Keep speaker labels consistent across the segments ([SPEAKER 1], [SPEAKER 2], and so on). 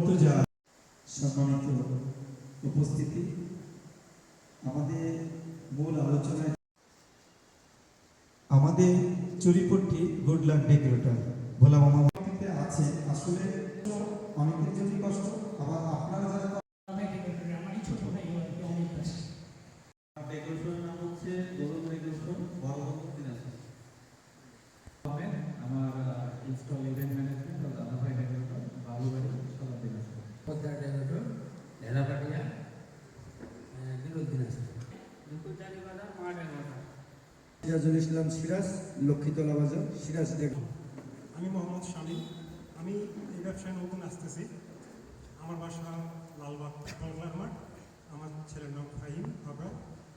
[SPEAKER 1] পথযাত্রী সম্মানিত উপস্থিতি, আমাদের মূল আলোচনায় আমাদের চুরিপট্টি গুড লাক ডেকোরেটর ভোলা মামা আছে। আসলে অনেকের জন্য কষ্ট, আবার আপনারা যারা
[SPEAKER 2] আমারই ছোট ভাই অমিত দাস।
[SPEAKER 3] ডেকোরেশনের নাম হচ্ছে গৌরব ডেকোরেশন, বড়বন্ধন দিনাজপুর। আমার ইনস্টল ইভেন্ট ম্যানেজমেন্ট ও দাদাভাই ডেকোরেটর, বালুবাড়ি, সদর দিনাজপুর।
[SPEAKER 2] পদ্মার ডেকোরেটর ঢেলাপাটিয়া বিনোদ দিনাজপুর। দুপুরজানি বাজার মা ডেকোরেটর
[SPEAKER 1] সিরাজুল ইসলাম সিরাজ, লক্ষ্মীতলা বাজার, সিরাজ ডেকোরেটর।
[SPEAKER 4] আমি মোহাম্মদ শামীম। আমি এই ব্যবসায় নতুন আসতেছি। আমার বাসা লালবাগ বাংলার মাঠ। আমার ছেলের নাম ফাহিম আবরার।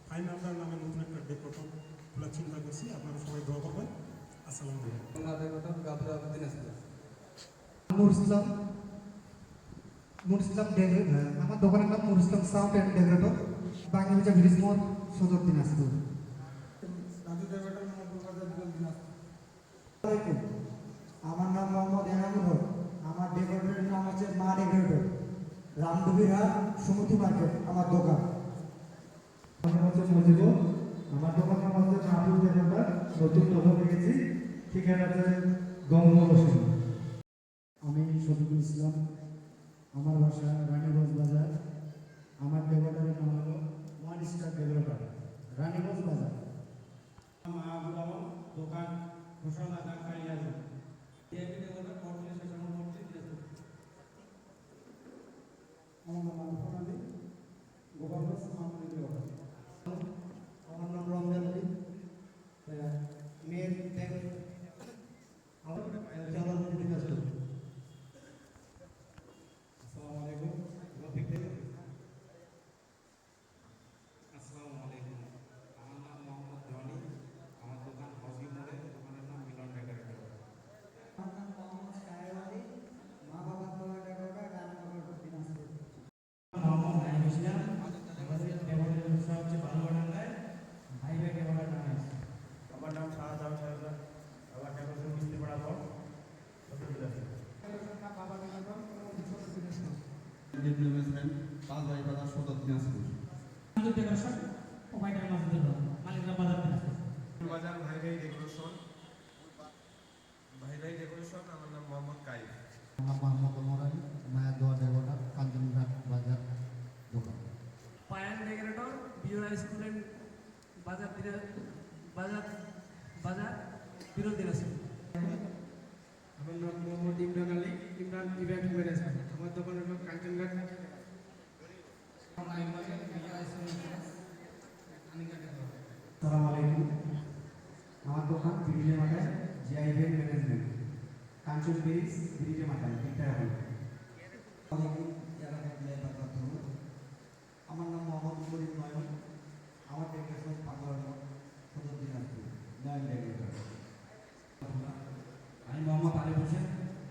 [SPEAKER 4] ফাহিম আবরার নামে নতুন একটা ডেকোরেটর খোলার চিন্তা করছি। আপনারা সবাই দোয়া করবেন। আসসালামু আলাইকুম।
[SPEAKER 5] নূর ইসলাম আমার দোকানের নাম Noor Islam sound and decorator, Bangladesh bridge মোড়, সদর দিনাজপুর।
[SPEAKER 6] আমার নাম মোহাম্মদ এনামুল হক। আমার ডেকোরেটরের নাম হচ্ছে মা ডেকোরেটর, রামদুবিহার সুমতি মার্কেট আমার দোকান।
[SPEAKER 5] আমার নাম হচ্ছে মজিবুর। আমার দোকান নাম হচ্ছে মাহবুব ডেকোরেটর, নতুন লোগো পেয়েছি, ঠিকানা হচ্ছে গঙ্গা বসুন।
[SPEAKER 6] আমি শফিকুল ইসলাম। আমার বাসা রানীগঞ্জ বাজার। আমার ডেকোরেটরের নাম হলো ওয়ান স্টার ডেকোরেটর, রানীগঞ্জ বাজার।
[SPEAKER 2] দোকান ঘোষণা কালিয়াগঞ্জ। ডিআইপি ডেকোরেটর পড়লে সেখানে পড়তে দিনাজপুর।
[SPEAKER 6] আমার নাম আলফান আলী, গোপালগঞ্জ মামুনি ডেকোরেটর। আমার নাম রমজান আলী, মেয়ের জালালপুর দিনাজপুর।
[SPEAKER 2] আসসালামু আলাইকুম। রফিক ডেকোরেটর। আসসালামু আলাইকুম। আমার নাম মোহাম্মদ জনি। আমার দোকান হবি মোড়ে, দোকানের নাম মিলন ডেকোরেটর।
[SPEAKER 6] আমার নাম মোহাম্মদ সাহেব আলী, মা বাবার দোয়া ডেকোরেটর, রানীগঞ্জ দিনাজপুর।
[SPEAKER 2] মোহাম্মদ নাইম ইসলাম। আমাদের ডেকোরেটর ব্যবসা হচ্ছে বালুয়াডাঙ্গায়, ভাই ভাই ডেকোরেটর নাম আছে।
[SPEAKER 3] আমার নাম শাহজাহান সাহেব, আমার ডেকোরেশন মিস্ত্রি পড়া পর সদর দিনাজপুর।
[SPEAKER 6] বাবা ডেকোরেটর, ছোট দিনাজপুর।
[SPEAKER 3] ম্যানেজমেন্ট, পাঁচবাড়ি বাজার, সদর দিনাজপুর।
[SPEAKER 2] ডেকোরেশন প্রোভাইডার মাসুদুর রহমান, মালিকরা বাজার দিনাজপুর।
[SPEAKER 7] বাজার ভাই ভাই ডেকোরেশন, আমার নাম মোহাম্মদ কাইফ।
[SPEAKER 6] আমার মোহাম্মদ ওমর আলী, মায়া দোয়া ডেকোরেটর, কাঞ্চনঘাট বাজার দোকান।
[SPEAKER 2] পায়ান ডেকোরেটর, বিওরা স্টুডেন্ট, বাজার বাজার বাজার বিনোদ দিনাজপুর।
[SPEAKER 4] আমার নাম মোহাম্মদ ইমরান আলী, ইমরান ইভেন্ট ম্যানেজমেন্ট। আমার দোকানের নাম কাঞ্চনঘাট।
[SPEAKER 6] আসসালামু আলাইকুম। আমার দোকান ব্রিজে মাথায়, জিআই ইভেন্ট ম্যানেজমেন্ট, কাঞ্চন ব্রিজে মাথায়, বিক্রয় হল। আমার নাম মোহাম্মদ করিম নয়ন। আমার ডেকোরেশন পাগলার সদর দিনাজপুর, নয়ন ডেকোরেটর।
[SPEAKER 2] আমি মোহাম্মদ আরিফ হোসেন।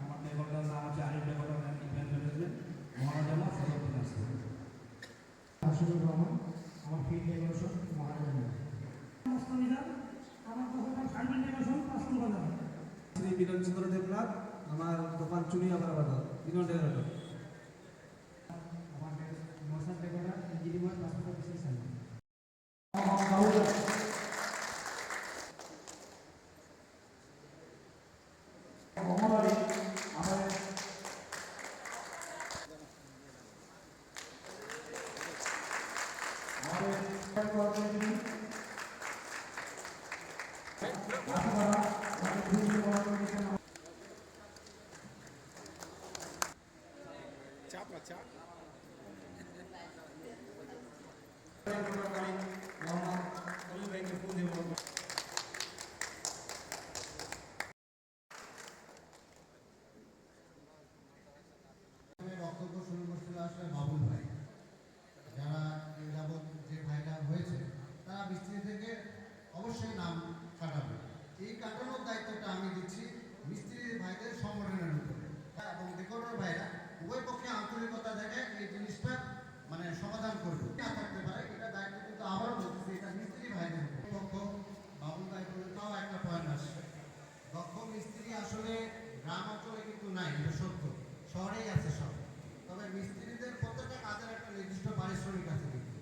[SPEAKER 2] আমার ডেকোরেটর নাম হচ্ছে আরিফ ডেকোরেটর ইভেন্ট ম্যানেজমেন্ট, মহারাজামা, সদর দিনাজপুর।
[SPEAKER 6] রাশিদুর রহমান। আমার ফিল্ড ডেকোরেশন, মহারাজা।
[SPEAKER 5] আমার দোকান ফার্মিং ডেকোরেশন, পাঁচশো বাজার।
[SPEAKER 4] শ্রী বিনোদ চন্দ্র দেবনাথ। আমার দোকান চুনিয়াপাড়া বাজার, বিনোদ ডেকোরেটর।
[SPEAKER 6] আমার মশার ডেকোরেটর, ইঞ্জিনিয়ার, পাসপোর্ট অফিসের সামনে।
[SPEAKER 8] বক্তব্য শুরু করছিল আসলে বাবুল ভাই। যারা এ যাবৎ যে ভাইটা হয়েছে তারা মিস্ত্রি থেকে অবশ্যই নাম কাটাবে। এই কাটানোর দায়িত্বটা আমি দিচ্ছি মিস্ত্রি ভাইদের সংগঠনের উপরে, এবং ডেকোরেটর ভাইরা উভয় পক্ষে আন্তরিকতা দেখে এই জিনিসটা মানে সমাধান করবে। না থাকতে পারে এটা দায়িত্ব, কিন্তু আবারও বলতেছি এটা মিস্ত্রি ভাইদের পক্ষ। বাবুল ভাই বলে তাও একটা পয়েন্ট আসছে, দক্ষ মিস্ত্রি আসলে গ্রাম অঞ্চলে কিন্তু নাই, এটা সত্য, শহরেই আছে সব। তবে মিস্ত্রিদের প্রত্যেকটা কাজের একটা নির্দিষ্ট পারিশ্রমিক আছে কিন্তু,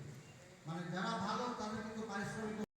[SPEAKER 8] মানে যারা ভালো তাদের কিন্তু পারিশ্রমিক